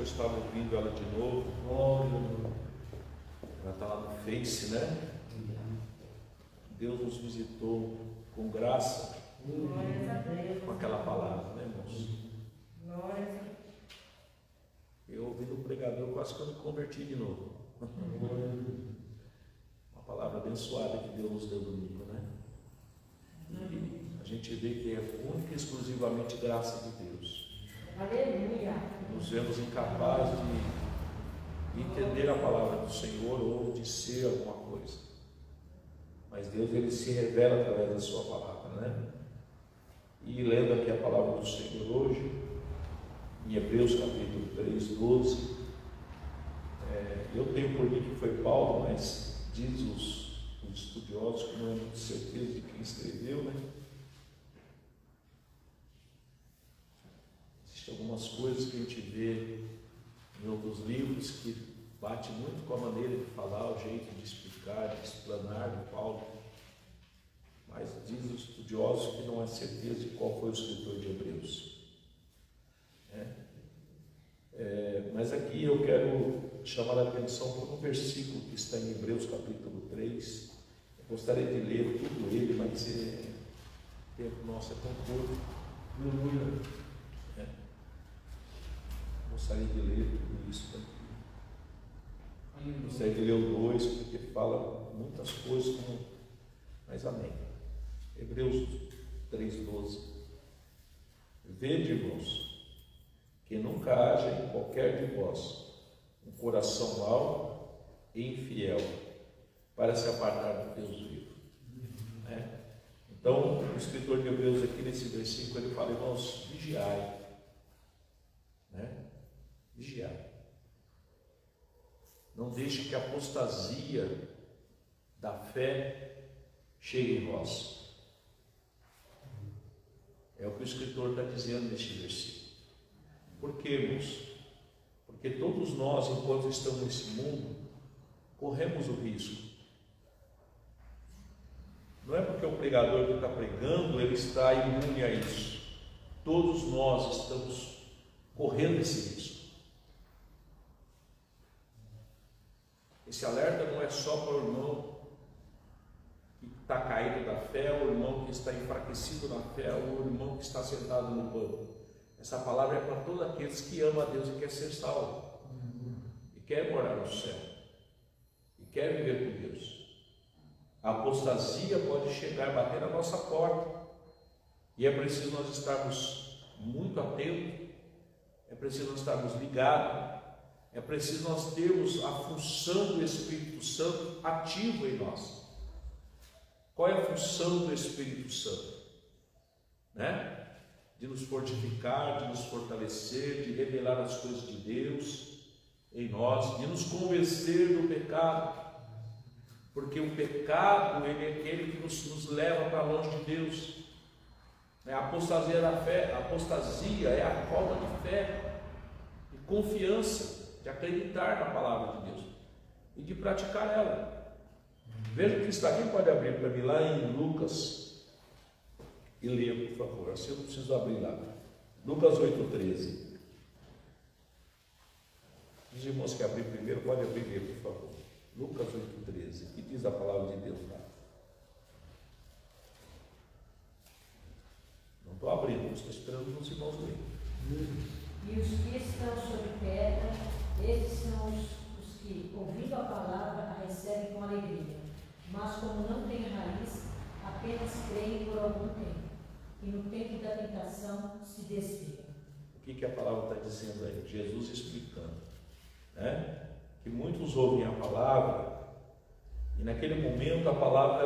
eu estava ouvindo ela de novo. Ela está lá no Face, né? Deus nos visitou com graça, com aquela palavra, né, irmãos? Eu ouvindo o pregador, quase que eu me converti de novo. Uma palavra abençoada que Deus nos deu domingo, né? E a gente vê que é única e exclusivamente graça de Deus. Aleluia. Nos vemos incapazes de entender a palavra do Senhor ou de ser alguma coisa. Mas Deus, Ele se revela através da sua palavra, né? E lendo aqui a palavra do Senhor hoje, em Hebreus capítulo 3, 12, eu tenho por mim que foi Paulo, mas diz os estudiosos que não é muito certeza de quem escreveu, né? Existem algumas coisas que a gente vê em outros livros que bate muito com a maneira de falar, o jeito de explicar, de explanar de Paulo. Mas diz os estudiosos que não há certeza de qual foi o escritor de Hebreus. Mas aqui eu quero chamar a atenção para um versículo que está em Hebreus capítulo 3. Eu gostaria de ler tudo ele, mas o tempo nosso é tão curto. Gostaria de ler tudo isso aqui. Gostaria de ler o 2, porque fala muitas coisas, mas amém. Hebreus 3,12. Vede, irmãos, que nunca haja em qualquer de vós um coração mau e infiel para se apartar do Deus vivo. Então, o escritor de Hebreus aqui nesse versículo, ele fala, irmãos, vigiai. Vigiai. Não deixe que a apostasia da fé chegue em vós. É o que o escritor está dizendo neste versículo. Por quê, irmãos? Porque todos nós, enquanto estamos nesse mundo, corremos o risco. Não é porque o pregador que está pregando, ele está imune a isso. Todos nós estamos correndo esse risco. Esse alerta não é só para o irmão que está caído da fé, o irmão que está enfraquecido na fé, o irmão que está sentado no banco. Essa palavra é para todos aqueles que amam a Deus e quer ser salvo, e quer morar no céu, e quer viver com Deus. A apostasia pode chegar, bater na nossa porta, e é preciso nós estarmos muito atentos, é preciso nós estarmos ligados, é preciso nós termos a função do Espírito Santo ativa em nós. Qual é a função do Espírito Santo? De nos fortificar, de nos fortalecer, de revelar as coisas de Deus em nós, de nos convencer do pecado, porque o pecado, ele é aquele que nos leva para longe de Deus. A apostasia da fé, a apostasia é a falta de fé, de confiança, de acreditar na palavra de Deus e de praticar ela. Veja o que está aqui, pode abrir para mim lá em Lucas e leia, por favor. Assim eu não preciso abrir lá. Lucas 8,13. Os irmãos que abrir primeiro, pode abrir e ler, por favor. Lucas 8,13. O que diz a palavra de Deus lá? Não estou abrindo, estou esperando os irmãos lerem. E os que estão sobre pedra, esses são os que, ouvindo a palavra, a recebem com alegria. Mas como não têm raiz, apenas creem por algum tempo, e no tempo da tentação se desviam. O que a palavra está dizendo aí? Jesus explicando, que muitos ouvem a palavra, e naquele momento a palavra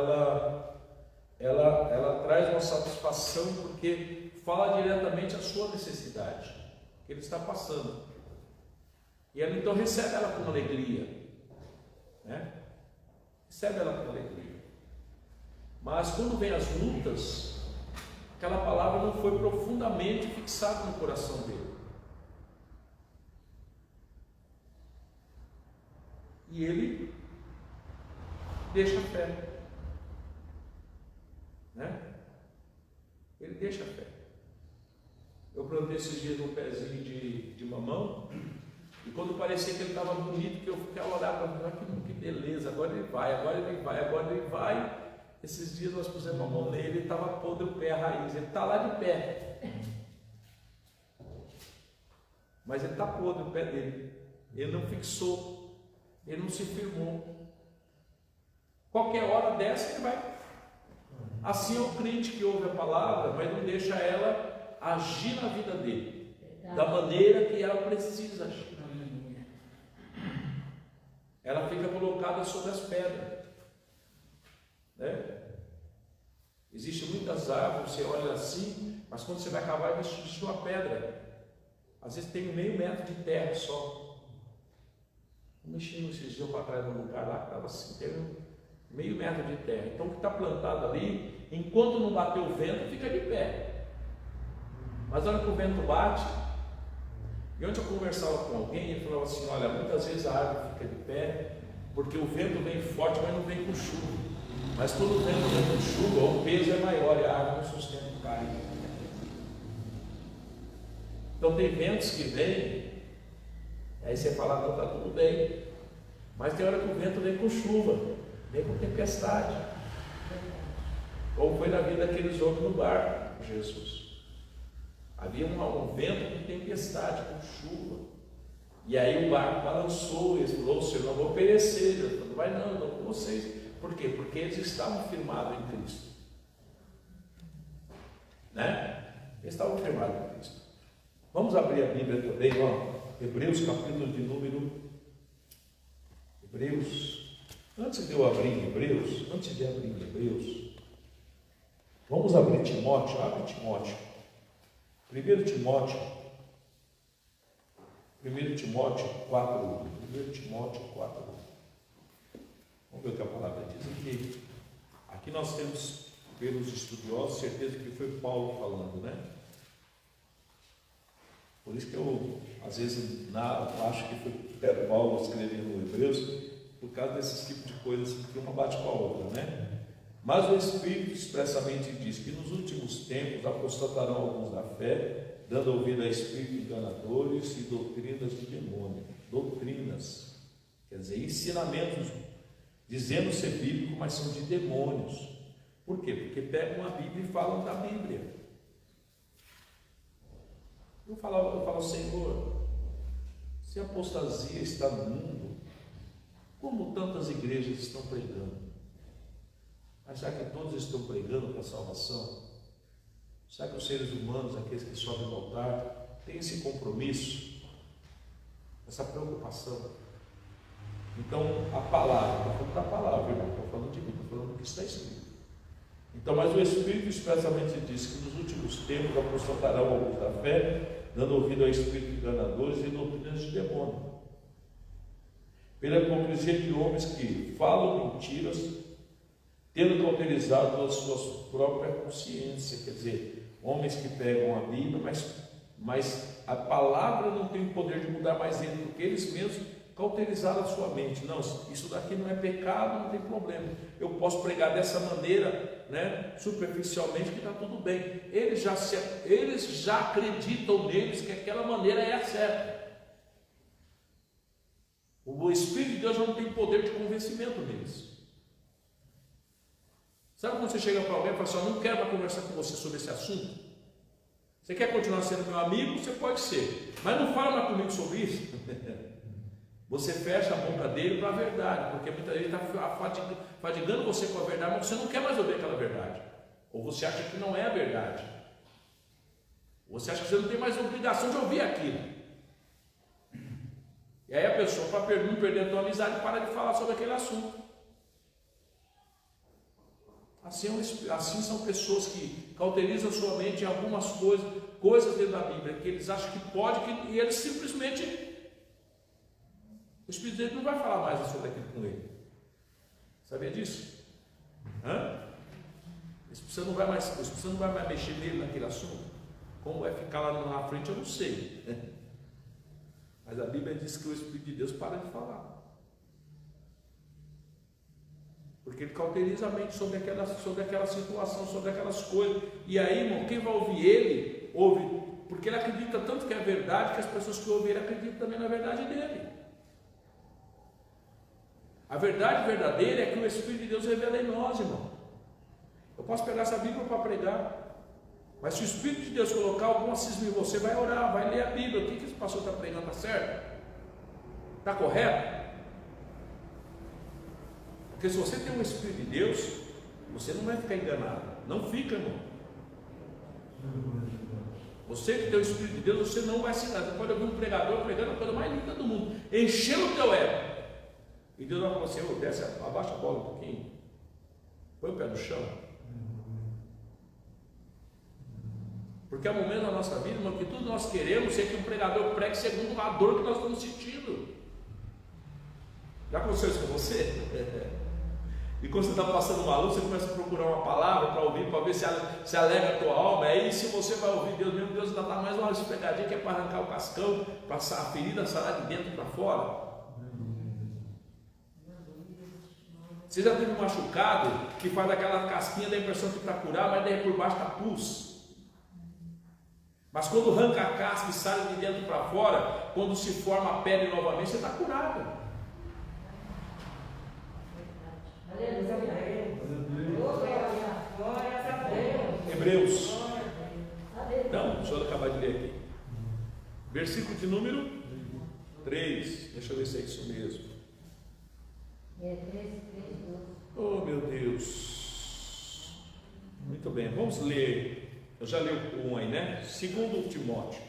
ela traz uma satisfação, porque fala diretamente a sua necessidade que ele está passando, e ela então recebe ela com alegria, recebe ela com alegria. Mas quando vem as lutas, aquela palavra não foi profundamente fixada no coração dele, e ele deixa a fé, ele deixa a fé. Eu plantei esses dias um pezinho de mamão, E quando parecia que ele estava bonito, que eu ficava olhando para mim, que beleza, agora ele vai, agora ele vai, agora ele vai. Esses dias nós pusemos a mão nele, ele estava podre o pé, a raiz, ele está lá de pé. Mas ele está podre o pé dele. Ele não fixou, ele não se firmou. Qualquer hora dessa ele vai. Assim é o crente que ouve a palavra, mas não deixa ela agir na vida dele, da maneira que ela precisa agir. Ela fica colocada sobre as pedras, né? Existem muitas árvores, você olha assim, mas quando você vai cavar, existe uma pedra. Às vezes tem meio metro de terra só. Eu mexi esses dias para trás num lugar lá que estava assim, tem meio metro de terra. Então o que está plantado ali, enquanto não bater o vento, fica de pé. Mas na hora que o vento bate, e ontem eu conversava com alguém, ele falava assim, olha, muitas vezes a árvore fica de pé, porque o vento vem forte, mas não vem com chuva. Mas quando o vento vem com chuva, o peso é maior e a árvore não sustenta o cai. Então tem ventos que vêm, aí você fala, não, está tudo bem. Mas tem hora que o vento vem com chuva, vem com tempestade. Como foi na vida daqueles homens no barco, Jesus. Havia um vento com tempestade, com chuva. E aí o barco balançou, eles falaram, Senhor, não vou perecer. Eu falei, vai não com vocês. Por quê? Porque eles estavam firmados em Cristo. Né? Eles estavam firmados em Cristo. Vamos abrir a Bíblia também, ó. Hebreus, capítulo de número. Hebreus. Antes de abrir em Hebreus, vamos abrir Timóteo. Abre Timóteo. 1 Timóteo 4. 1 Timóteo 4. Vamos ver o que a palavra diz aqui. Aqui nós temos, pelos estudiosos, certeza que foi Paulo falando, né? Por isso que eu, às vezes, acho que foi Paulo escrevendo no Hebreus, por causa desses tipos de coisas que uma bate com a outra, né? Mas o Espírito expressamente diz que nos últimos tempos apostatarão alguns da fé, dando ouvido a espíritos enganadores e doutrinas de demônio. Doutrinas, quer dizer, ensinamentos, dizendo ser bíblico, mas são de demônios. Por quê? Porque pegam a Bíblia e falam da Bíblia. Eu falo, Senhor, se a apostasia está no mundo, como tantas igrejas estão pregando? Mas será que todos estão pregando para a salvação? Será que os seres humanos, aqueles que sobem no altar, têm esse compromisso, essa preocupação? Então, a palavra, estou falando da palavra, irmão, estou falando de mim, estou falando do que está escrito. Então, mas o Espírito expressamente diz que nos últimos tempos apostatarão alguns da fé, dando ouvido a espíritos enganadores e doutrinas de demônio, pela hipocrisia de homens que falam mentiras, tendo cauterizado a sua própria consciência. Quer dizer, homens que pegam a Bíblia, mas a palavra não tem o poder de mudar mais ele, porque eles mesmos cauterizaram a sua mente. Não, isso daqui não é pecado, não tem problema, eu posso pregar dessa maneira, né, superficialmente, que está tudo bem. Eles já acreditam neles que aquela maneira é a certa. O Espírito de Deus não tem poder de convencimento neles. Sabe quando você chega para alguém e fala assim, eu não quero mais conversar com você sobre esse assunto? Você quer continuar sendo meu amigo? Você pode ser, mas não fala mais comigo sobre isso. Você fecha a boca dele para a verdade, porque muitas vezes ele está fadigando você com a verdade, mas você não quer mais ouvir aquela verdade. Ou você acha que não é a verdade. Você acha que você não tem mais obrigação de ouvir aquilo. E aí a pessoa, para não perder a tua amizade, para de falar sobre aquele assunto. Assim são pessoas que cauterizam sua mente em algumas coisas dentro da Bíblia, que eles acham que pode, e eles simplesmente, o Espírito dele não vai falar mais sobre aquilo com ele. Sabia disso? O Espírito não vai mais mexer nele naquele assunto. Como vai ficar lá na frente, eu não sei. Mas a Bíblia diz que o Espírito de Deus para de falar. Porque ele cauteriza a mente sobre aquela situação, sobre aquelas coisas. E aí, irmão, quem vai ouvir ele, ouve Porque ele acredita tanto que é verdade, que as pessoas que ouvem ele acreditam também na verdade dele. A verdade verdadeira é que o Espírito de Deus revela em nós, irmão. Eu posso pegar essa Bíblia para pregar, mas se o Espírito de Deus colocar algum cisma em você, vai orar, vai ler a Bíblia. O que esse pastor está pregando? Está certo? Está correto? Porque se você tem o Espírito de Deus, você não vai ficar enganado. Não fica, irmão. Você que tem o Espírito de Deus, você não vai se enganar. Você pode ouvir um pregador pregando a coisa mais linda do mundo, enchendo o teu ego, e Deus vai falar assim: oh, desce, abaixa a bola um pouquinho, põe o pé no chão. Porque há momentos na nossa vida, irmão, que tudo nós queremos é que um pregador pregue segundo a dor que nós estamos sentindo. Já aconteceu isso com você? E quando você está passando uma luta, você começa a procurar uma palavra para ouvir, para ver se alegra a tua alma. Aí se você vai ouvir Deus mesmo, Deus ainda dá mais uma esfregadinha que é para arrancar o cascão, para a ferida sarar de dentro para fora. Você já teve um machucado que faz aquela casquinha, dá a impressão que para curar, mas daí por baixo está pus. Mas quando arranca a casca e sai de dentro para fora, quando se forma a pele novamente, você está curado. Hebreus. Não, deixa eu acabar de ler aqui. Versículo de número 3. Deixa eu ver se é isso mesmo. É 13, 12. Oh, meu Deus. Muito bem, vamos ler. Eu já li o 1 aí, né? 2 Timóteo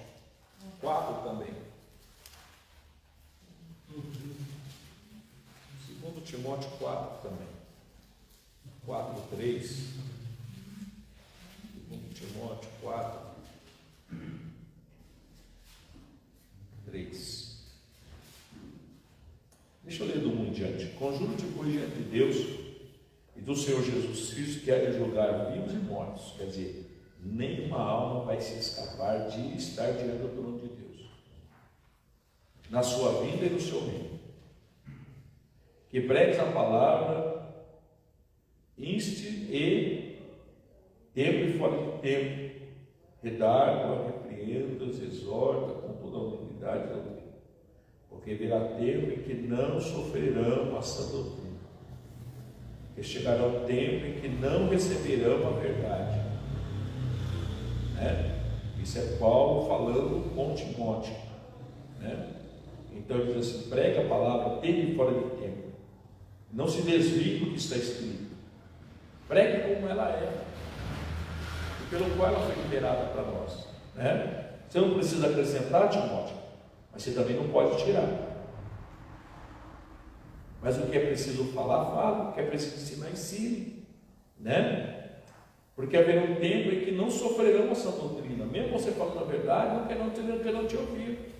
4 também. 2 Timóteo 4 também. 4, 3. 2 Timóteo 4, 3. Deixa eu ler do 1 em diante. Conjuro-te, pois, diante de Deus e do Senhor Jesus Cristo, que há de julgar vivos e mortos. Quer dizer, nenhuma alma vai se escapar de estar diante do trono de Deus, na sua vinda e no seu reino. Que pregues a palavra, inste e tempo e fora de tempo, redarga, repreenda-os, exorta com toda a humildade da doutrina, porque virá tempo em que não sofrerão a sã doutrina, que chegará o tempo em que não receberão a verdade. Isso é Paulo falando com Timóteo, né? Então ele diz assim: prega a palavra tempo e fora de tempo, não se desvie do que está escrito, pregue como ela é, e pelo qual ela foi liberada para nós, né? Você não precisa acrescentar, Timóteo, mas você também não pode tirar. Mas o que é preciso falar, fala. O que é preciso ensinar, ensine, né? Porque haverá um tempo em que não sofrerão essa doutrina, mesmo você falando a verdade, não querendo te ouvir.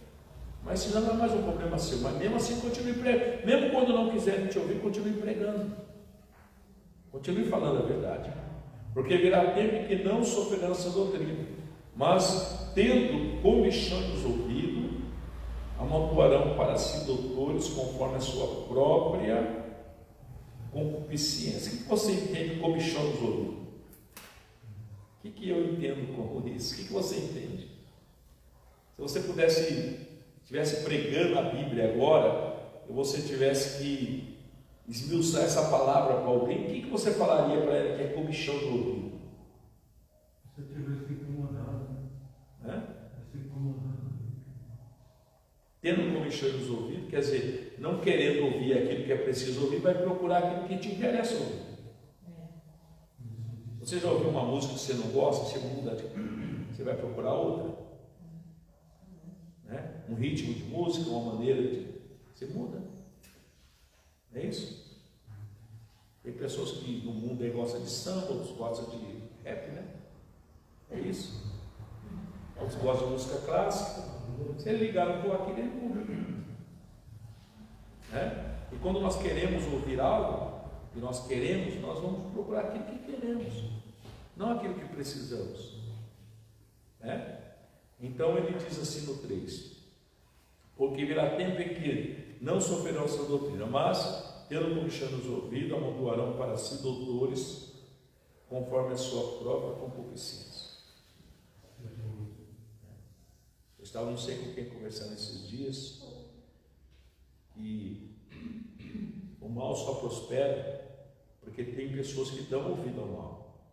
Mas se não é mais um problema seu, mas mesmo assim continue pregando. Mesmo quando não quiserem te ouvir, continue pregando. Continue falando a verdade. Porque virá tempo em que não sofrerão essa doutrina, mas tendo comichão dos ouvidos, amontoarão para si doutores conforme a sua própria concupiscência. O que você entende com comichão dos ouvidos? O que eu entendo com isso? O que você entende? Se você estivesse pregando a Bíblia agora, e você tivesse que esmiuçar essa palavra para alguém, o que você falaria para ela que é comichão do ouvido? Se eu tivesse incomodado, né? incomodado. Tendo comichão dos ouvidos, quer dizer, não querendo ouvir aquilo que é preciso ouvir, vai procurar aquilo que te interessa ouvir. Você já ouviu uma música que você não gosta, você muda, você vai procurar outra, né? Um ritmo de música, uma maneira de... você muda, é isso? Tem pessoas que no mundo aí gostam de samba, outros gostam de rap, né? É isso. Outros gostam de música clássica. Se ele ligar no aquilo, ele muda, né? E quando nós queremos ouvir algo, e nós vamos procurar aquilo que queremos, não aquilo que precisamos, né? Então ele diz assim no 3: porque virá tempo em que não sofrerão essa doutrina, mas, tendo comichão nos ouvidos, amontoarão para si doutores conforme a sua própria concupiscência. estava não sei com quem conversando esses dias, e o mal só prospera porque tem pessoas que dão ouvido ao mal.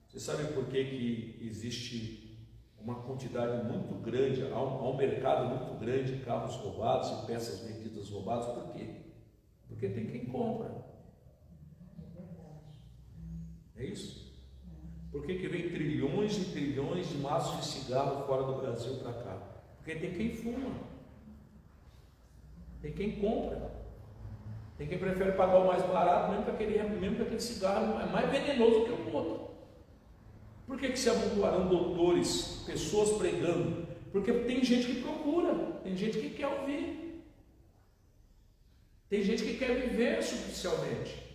Você sabe por que existe uma quantidade muito grande, há um mercado muito grande de carros roubados e peças vendidas roubadas? Por quê? Porque tem quem compra. É isso? Por que vem trilhões e trilhões de maços de cigarro fora do Brasil para cá? Porque tem quem fuma, tem quem compra, tem quem prefere pagar o mais barato, mesmo que aquele cigarro é mais venenoso que o outro. Por que se amontoaram doutores, pessoas pregando? Porque tem gente que procura, tem gente que quer ouvir, tem gente que quer viver superficialmente,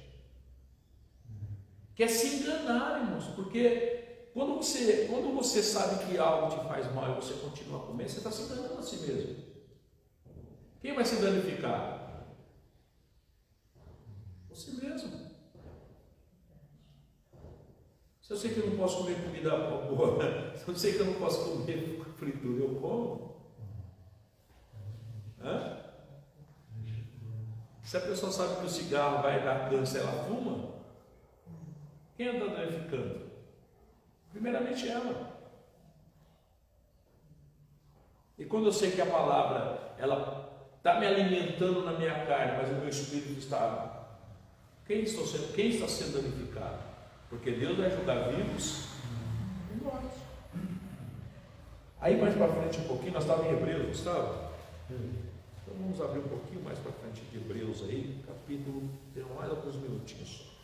quer se enganar, irmãos, porque quando você sabe que algo te faz mal e você continua a comer, você está se enganando a si mesmo. Quem vai se danificar? Você mesmo. Se eu sei que eu não posso comer comida boa, se eu sei que eu não posso comer fritura, eu como? Hã? Se a pessoa sabe que o cigarro vai dar câncer, ela fuma? Quem anda danificando? Primeiramente ela. E quando eu sei que a palavra, ela está me alimentando na minha carne, mas o meu espírito está... Quem está sendo danificado? Porque Deus vai julgar vivos e mortos. Aí mais para frente um pouquinho, nós estávamos em Hebreus, não estava? Então vamos abrir um pouquinho mais para frente de Hebreus aí, capítulo, tem mais alguns minutinhos.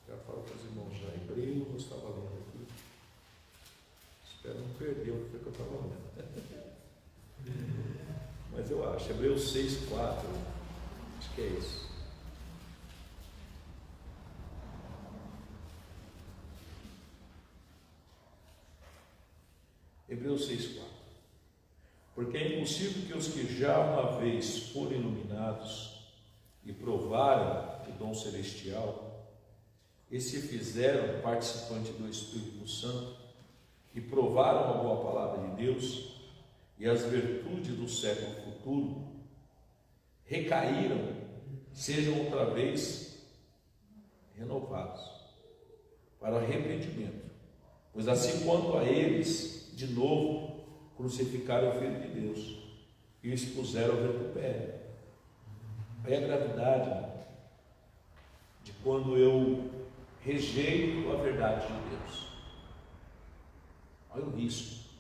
Já falo para os irmãos já, Hebreus, eu estava lendo aqui. Espero não perder o que eu estava lendo. Mas eu acho, Hebreus 6:4, acho que é isso. Hebreus 6:4. Porque é impossível que os que já uma vez foram iluminados e provaram o dom celestial e se fizeram participantes do Espírito Santo e provaram a boa palavra de Deus e as virtudes do século futuro, recaíram, sejam outra vez renovados para arrependimento, pois assim quanto a eles, de novo, crucificaram o Filho de Deus e o expuseram ao vitupério. Aí a gravidade de quando eu rejeito a verdade de Deus. Olha o risco,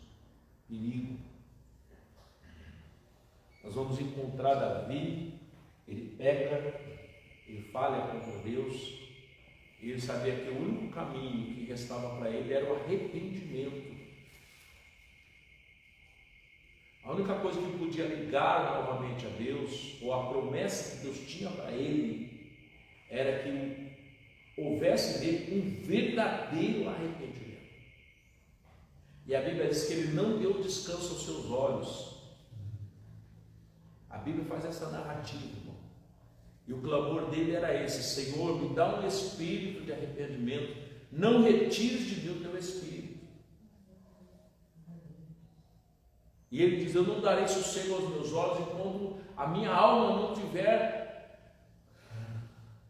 perigo. Nós vamos encontrar Davi, ele peca, ele falha contra Deus, e ele sabia que o único caminho que restava para ele era o arrependimento. A única coisa que podia ligar novamente a Deus, ou a promessa que Deus tinha para ele, era que houvesse nele um verdadeiro arrependimento. E a Bíblia diz que ele não deu descanso aos seus olhos. A Bíblia faz essa narrativa, irmão. E o clamor dele era esse: Senhor, me dá um espírito de arrependimento, não retires de mim o teu espírito. E ele diz: eu não darei sossego aos meus olhos enquanto a minha alma não tiver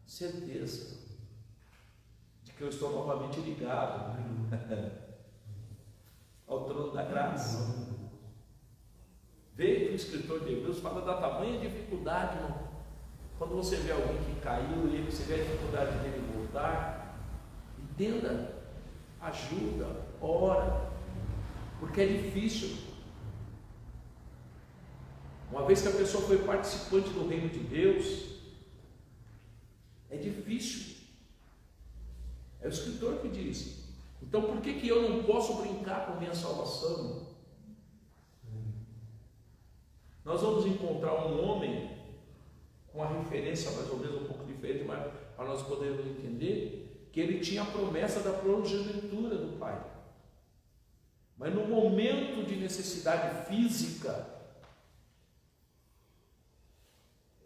certeza de que eu estou novamente ligado ao trono da graça. Veja que o escritor de Hebreus fala da tamanha dificuldade, irmão. Quando você vê alguém que caiu e você vê a dificuldade dele voltar, entenda, ajuda, ora, porque é difícil. Uma vez que a pessoa foi participante do reino de Deus, é difícil. É o escritor que diz. Então por que eu não posso brincar com a minha salvação? Nós vamos encontrar um homem com uma referência mais ou menos um pouco diferente, mas para nós podermos entender que ele tinha a promessa da progenitura do pai. Mas no momento de necessidade física,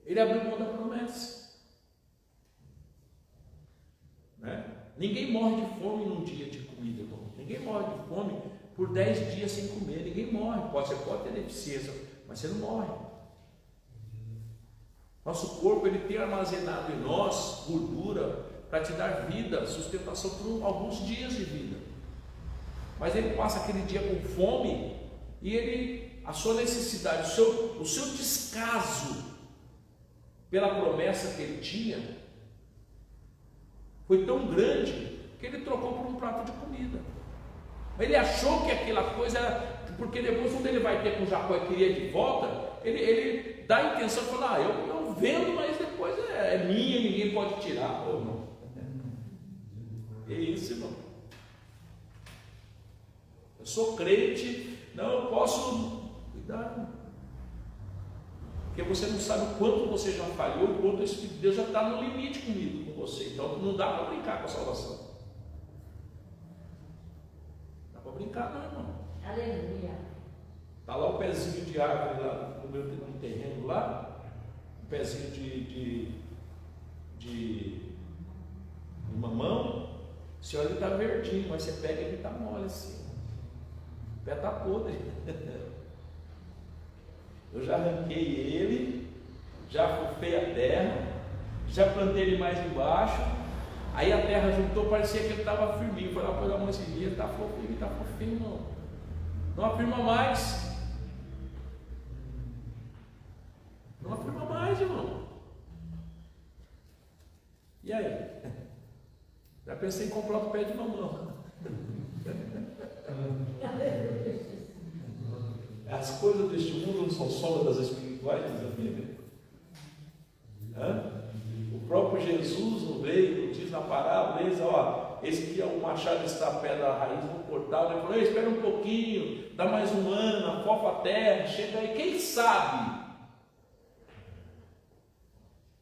ele abriu mão da promessa, né? Ninguém morre de fome num dia de comida, irmão. Ninguém morre de fome por 10 dias sem comer. Ninguém morre. Você pode ter deficiência, mas você não morre. Nosso corpo, ele tem armazenado em nós gordura para te dar vida, sustentação por alguns dias de vida. Mas ele passa aquele dia com fome e a sua necessidade, o seu descaso pela promessa que ele tinha foi tão grande que ele trocou por um prato de comida. Ele achou que aquela coisa era, porque depois quando ele vai ter com Jacó e queria de volta, ele dá a intenção de falar, eu vendo, mas depois é minha, ninguém pode tirar. Pô, irmão. É isso, irmão. Eu sou crente, não, eu posso cuidar. Porque você não sabe o quanto você já falhou, o quanto o Espírito de Deus já está no limite comigo, com você. Então não dá para brincar com a salvação. Não dá para brincar, não, irmão. Aleluia. Está lá o pezinho de árvore lá no meu terreno lá, um pezinho de mamão. Se olha, ele está verdinho, mas você pega ele está mole assim. O pé está podre. Eu já arranquei ele, já fufei a terra, já plantei ele mais embaixo. Aí a terra juntou, parecia que ele estava firminho. Foi lá pôr a mão esse dia, está fofinho, não. Não afirma mais. Não afirma mais, irmão. E aí? Já pensei em comprar outro pé de mamão. As coisas deste mundo não são sombra das espirituais, diz a Bíblia. O próprio Jesus não veio, diz na parábola, esse aqui é o machado está a pé da raiz, vou cortar. Ele falou, espera um pouquinho, dá mais um ano, afofa a terra, chega aí, quem sabe?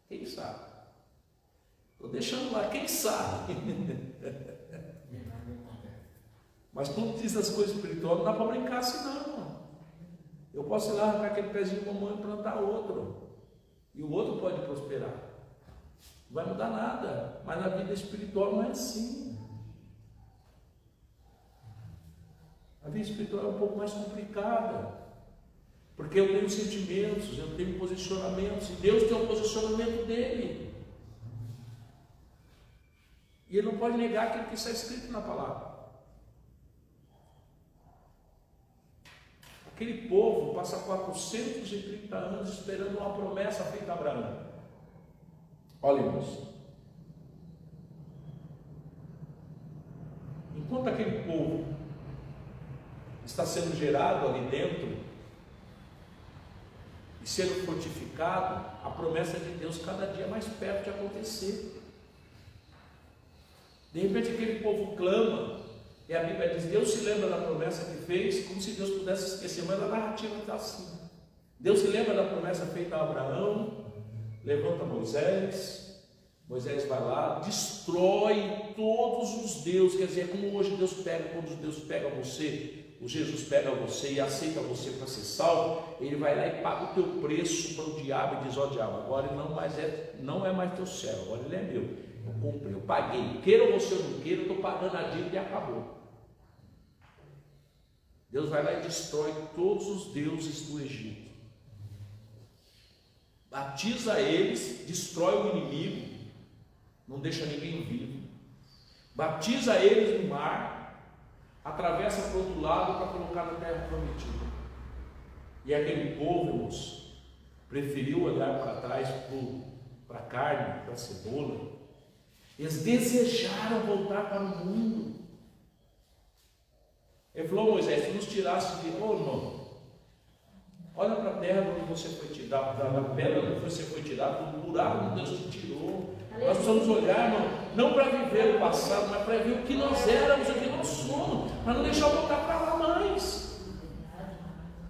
Quem sabe? Estou deixando lá, quem sabe? Mas quando diz as coisas espirituais, não dá para brincar assim não. Eu posso ir lá arrancar aquele pezinho de mamão e plantar outro. E o outro pode prosperar. Não vai mudar nada. Mas na vida espiritual não é assim. A vida espiritual é um pouco mais complicada. Porque eu tenho sentimentos, eu tenho posicionamentos. E Deus tem um posicionamento dele. E ele não pode negar aquilo que está escrito na palavra. Aquele povo passa 430 anos esperando uma promessa feita a Abraão. Olha, irmãos. Enquanto aquele povo está sendo gerado ali dentro e sendo fortificado, a promessa de Deus cada dia mais perto de acontecer. De repente aquele povo clama. E a Bíblia diz, Deus se lembra da promessa que fez, como se Deus pudesse esquecer, mas a narrativa está assim. Deus se lembra da promessa feita a Abraão, levanta Moisés vai lá, destrói todos os deuses, quer dizer, como hoje Deus pega, quando Deus pega você, o Jesus pega você e aceita você para ser salvo, ele vai lá e paga o teu preço para o diabo e diz, diabo, agora ele não é mais teu servo, agora ele é meu, eu comprei, eu paguei, queira você ou não queira, eu estou pagando a dívida e acabou. Deus vai lá e destrói todos os deuses do Egito, batiza eles, destrói o inimigo, não deixa ninguém vivo, batiza eles no mar, atravessa para o outro lado para colocar na terra prometida. E aquele povo, irmãos, preferiu olhar para trás, para a carne, para a cebola. Eles desejaram voltar para o mundo. Ele falou, Moisés, se nos tirasse de irmão, olha para a terra onde você foi tirado, na pedra onde você foi tirado, do buraco onde Deus te tirou. Nós precisamos olhar, irmão, não para viver o passado, mas para ver o que nós éramos, o que nós somos, para não deixar voltar para lá mais.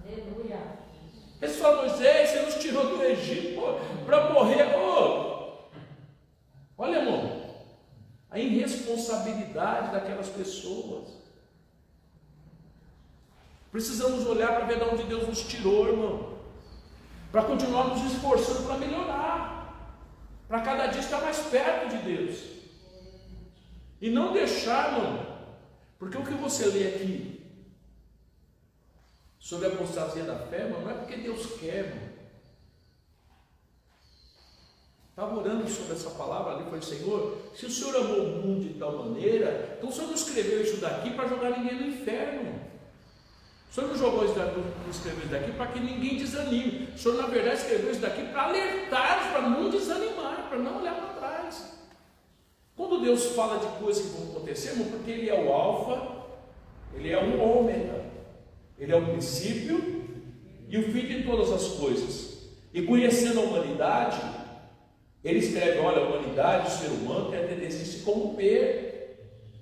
Aleluia. Eles falam, Moisés, você nos tirou do Egito para morrer. Olha, irmão, a irresponsabilidade daquelas pessoas. Precisamos olhar para ver de onde Deus nos tirou, irmão, para continuar nos esforçando para melhorar, para cada dia estar mais perto de Deus. E não deixar, mano, porque o que você lê aqui sobre a apostasia da fé, mano, não é porque Deus quer, mano. Estava orando sobre essa palavra ali, foi: Senhor, se o Senhor amou o mundo de tal maneira, então o Senhor não escreveu isso daqui para jogar ninguém no inferno. O Senhor não jogou isso daqui, não escreveu isso daqui para que ninguém desanime. O Senhor, na verdade, escreveu isso daqui para alertar, para não desanimar, para não olhar para trás. Quando Deus fala de coisas que vão acontecer, irmão, porque Ele é o alfa, Ele é o ômega, Ele é o princípio e o fim de todas as coisas. E conhecendo a humanidade, Ele escreve: olha, a humanidade, o ser humano tem a tendência de se corromper,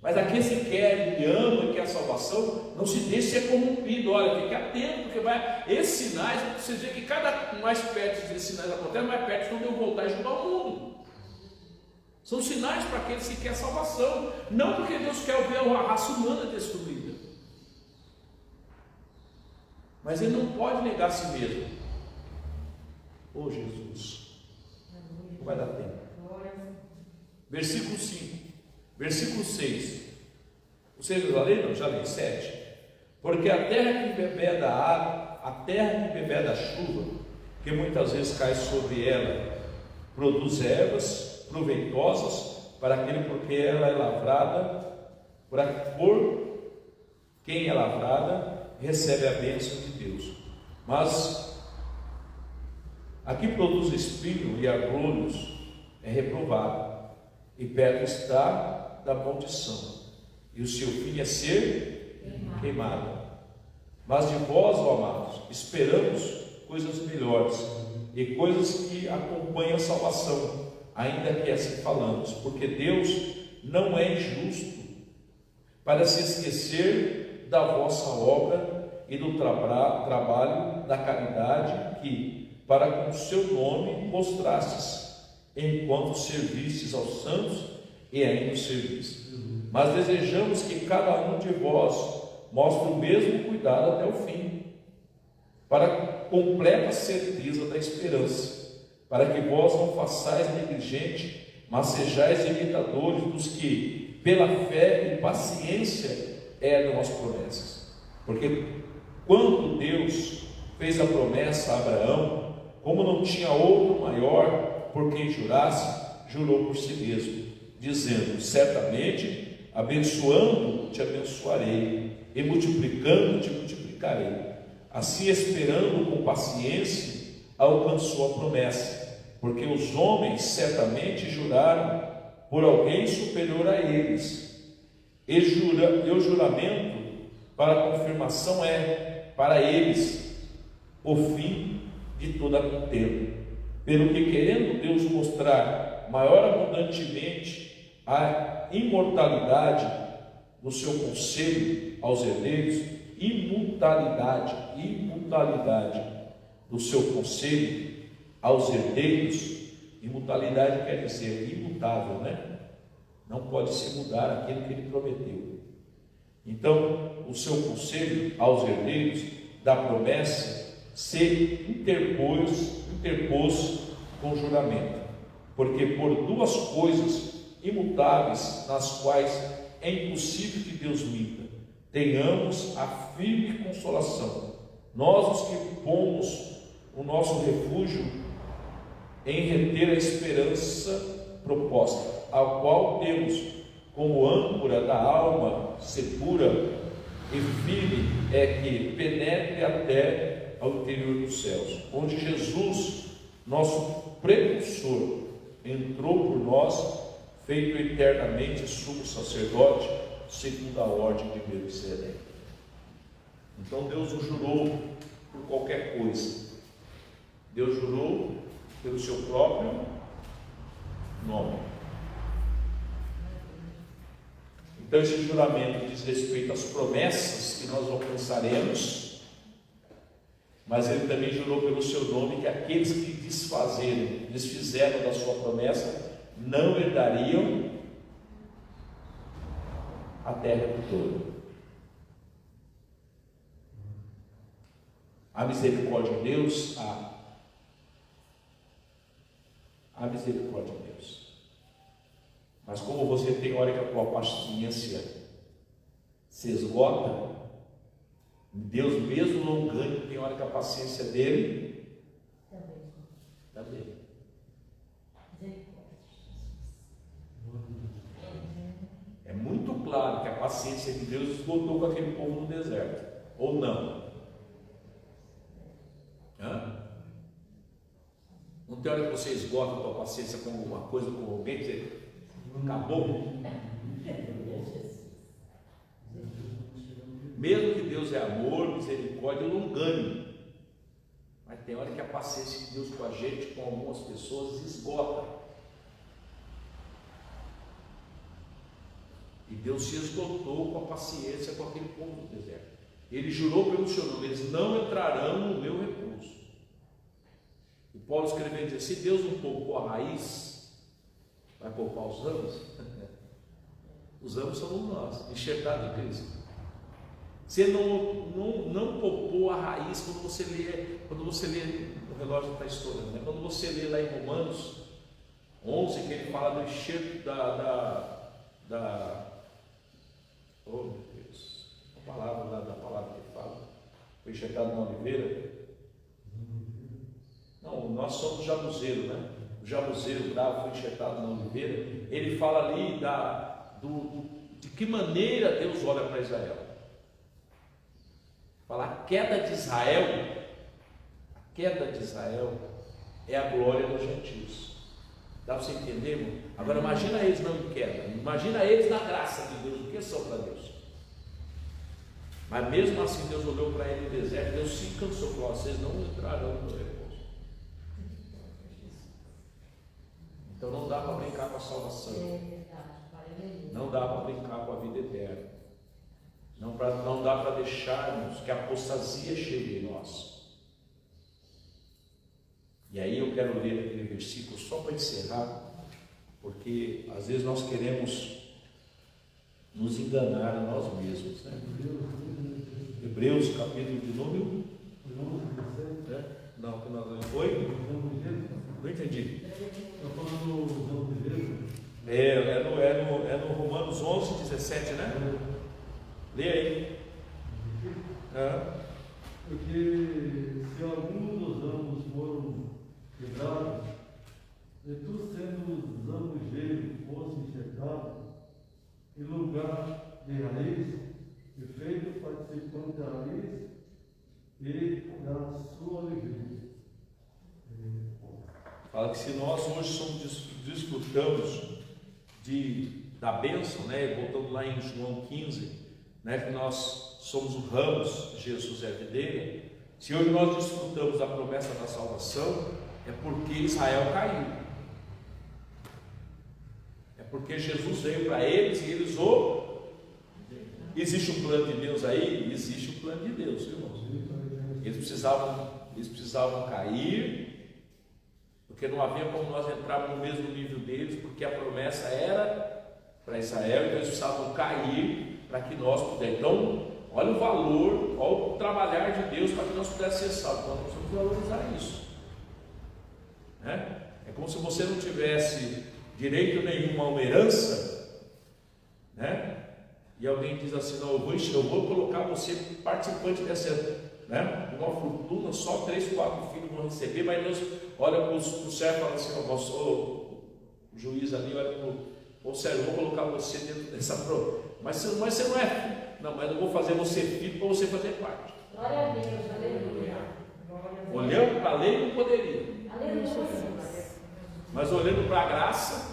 mas aqueles que querem e amam e querem a salvação, não se deixe ser corrompido. Olha, fique atento, porque esses sinais, você vê que cada mais perto desses sinais acontecem, mais perto quando eu voltar e julgar o mundo. São sinais para aqueles que querem salvação, não porque Deus quer ver a raça humana destruída. Mas Ele não pode negar a si mesmo. Oh Jesus, não vai dar tempo. Versículo 5, versículo 6. Vocês já leram? Não, já li. 7. Porque a terra que bebeda a água, a terra que bebeda a chuva, que muitas vezes cai sobre ela, produz ervas proveitosas para aquele porque ela é lavrada, por quem é lavrada, recebe a bênção de Deus. Mas aqui produz espinho e abrolhos, é reprovado, e perto está da maldição, e o seu fim é ser queimado. Mas de vós, ó amados, esperamos coisas melhores, e coisas que acompanham a salvação, ainda que assim falamos, porque Deus não é injusto para se esquecer da vossa obra e do trabalho da caridade que, para com o seu nome, mostrastes, enquanto servistes aos santos e ainda servis. Mas desejamos que cada um de vós mostre o mesmo cuidado até o fim, para completa certeza da esperança, para que vós não façais negligente, mas sejais imitadores dos que, pela fé e paciência, herdam as promessas. Porque quando Deus fez a promessa a Abraão, como não tinha outro maior por quem jurasse, jurou por si mesmo, dizendo: certamente, abençoando te abençoarei, e multiplicando te multiplicarei. Assim, esperando com paciência, alcançou a promessa, porque os homens certamente juraram por alguém superior a eles, e o juramento para confirmação é, para eles, o fim de toda a contenda. Pelo que, querendo Deus mostrar maior abundantemente a imortalidade do seu conselho aos herdeiros, imutabilidade do seu conselho aos herdeiros. Imutabilidade quer dizer imutável, né? Não pode se mudar aquilo que ele prometeu. Então, o seu conselho aos herdeiros da promessa se interpôs com juramento, porque por duas coisas imutáveis, nas quais é impossível que Deus minta, tenhamos a firme consolação, nós os que pomos o nosso refúgio em reter a esperança proposta, ao qual temos como âncora da alma segura e firme, é que penetre até ao interior dos céus, onde Jesus, nosso precursor, entrou por nós, feito eternamente sumo sacerdote, segundo a ordem de Melquisedeque. Então Deus o jurou por qualquer coisa. Deus jurou pelo seu próprio nome. Então esse juramento diz respeito às promessas que nós alcançaremos, mas ele também jurou pelo seu nome que aqueles que desfizeram da sua promessa não herdariam a terra toda. A misericórdia de Deus, a misericórdia de Deus. Mas como você tem hora que a tua paciência se esgota, Deus mesmo longânimo tem hora que a paciência dele também. É muito claro que a paciência de Deus esgotou com aquele povo no deserto, ou não? Não tem hora que você esgota a tua paciência com alguma coisa, com alguém, você acabou? Mesmo que Deus é amor, misericórdia e longânimo, mas tem hora que a paciência de Deus com a gente, com algumas pessoas, esgota. E Deus se esgotou com a paciência com aquele povo do deserto. Ele jurou pelo seu nome: eles não entrarão no meu repouso. E Paulo escrevendo diz: se Deus não poupou a raiz, vai poupar os ramos? Os ramos somos nós, enxertados em Cristo. Você não poupou a raiz. Quando você lê, o relógio está estourando, né? Quando você lê lá em Romanos 11, que ele fala do enxerto oh meu Deus, a palavra da palavra que ele fala, foi enxertado na oliveira. Não, nós somos o jabuzeiro, né? O jabuzeiro bravo foi enxertado na oliveira. Ele fala ali de que maneira Deus olha para Israel. Fala, a queda de Israel é a glória dos gentios. Dá para você entender, irmão? Agora imagina eles não em queda, imagina eles na graça de Deus, o que são para Deus. Mas mesmo assim Deus olhou para ele no deserto, Deus se cansou, falou: vocês não entrarão no repouso. Então não dá para brincar com a salvação, não dá para brincar com a vida eterna, não dá para deixarmos que a apostasia chegue em nós. E aí eu quero ler aquele versículo só para encerrar, porque às vezes nós queremos nos enganar a nós mesmos, né? Hebreus, capítulo de número. Não, que nós foi? Não entendi. É no Romanos 11, 17, né? Lê aí. Porque se algum dos ramos foram quebrados, e tu sendo os ramos fosse enxertado, em lugar de raiz, e feito participante da raiz e da sua alegria. Fala que se nós hoje desfrutamos da bênção, né? Voltando lá em João 15, né? Que nós somos os ramos, Jesus é a videira. Se hoje nós desfrutamos da promessa da salvação, é porque Israel caiu. É porque Jesus veio para eles e eles Existe um plano de Deus aí? Existe um plano de Deus, irmãos. Eles precisavam cair, porque não havia como nós entrarmos no mesmo nível deles, porque a promessa era para Israel, então eles precisavam cair para que nós pudéssemos. Então, olha o valor, olha o trabalhar de Deus para que nós pudéssemos ser salvos. Então, nós precisamos valorizar isso, né? É como se você não tivesse direito nenhum a uma herança, né? E alguém diz assim: não, eu vou colocar você participante dessa, né? Uma fortuna, só 3, 4 filhos vão receber, mas Deus olha para o servo e fala assim: o juiz ali olha para o servo, eu vou colocar você dentro dessa prova, mas você não é filho. Não, mas eu vou fazer você filho para você fazer parte. Glória a Deus, aleluia. Olhando para a lei não poderia, Aleluia. mas olhando para a graça.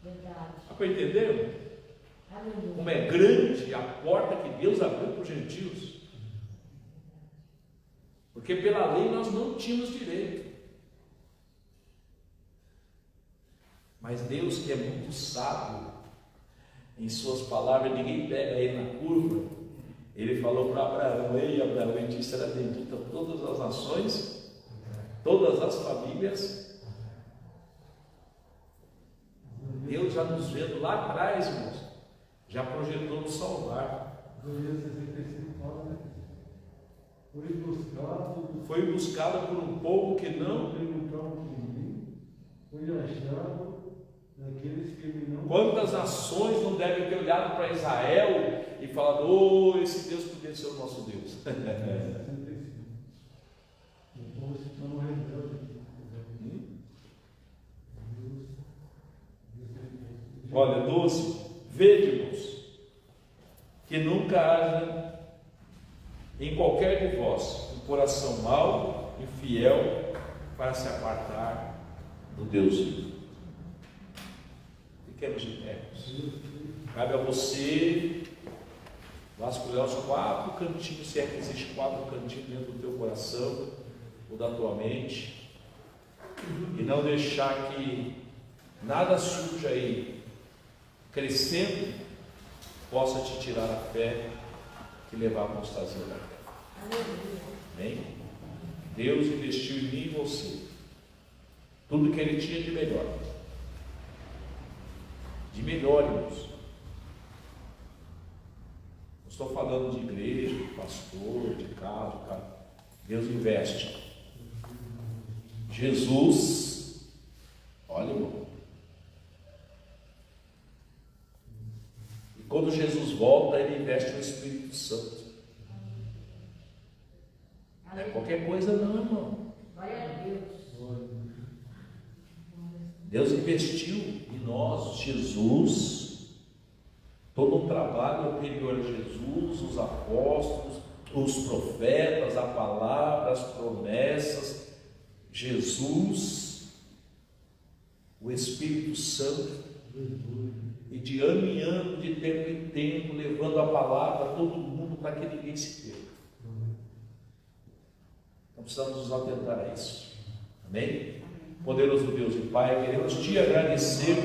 Verdade. Dá para entender? Aleluia. Como é grande a porta que Deus abriu para os gentios. Porque pela lei nós não tínhamos direito. Mas Deus, que é muito sábio em suas palavras, ninguém pega ele na curva. Ele falou para Abraão: ei Abraão, em ti será bendita todas as nações, todas as famílias. Deus já nos vendo lá atrás, irmãos, já projetou nos salvar. Foi buscado por um povo que não foi achado daqueles que ele não... Quantas nações não devem ter olhado para Israel e falado: oh, esse Deus podia ser o nosso Deus. O povo se tornou rebelde. Olha, 12. Vede, irmãos, que nunca haja em qualquer de vós um coração mau, infiel, para se apartar do Deus vivo. Fiquemos de pé. Cabe a você vasculhar os 4 cantinhos, se é que existem 4 cantinhos dentro do teu coração ou da tua mente, e não deixar que nada sujo aí crescendo possa te tirar a fé que levar a apostasia da fé. Amém? Deus investiu em mim e você tudo que Ele tinha de melhor. De melhor, irmãos. Não estou falando de igreja, de pastor, de carro, cara. Deus investe. Jesus, olha, irmão. E quando Jesus volta, Ele investe no Espírito Santo. Não é qualquer coisa não, irmão. Glória a Deus. Deus investiu em nós, Jesus, todo um trabalho anterior a Jesus, os apóstolos, os profetas, a palavra, as promessas, Jesus, o Espírito Santo, e de ano em ano, de tempo em tempo, levando a palavra a todo mundo para que ninguém se perca. Então precisamos nos atentar a isso. Amém? Poderoso Deus e Pai, queremos te agradecer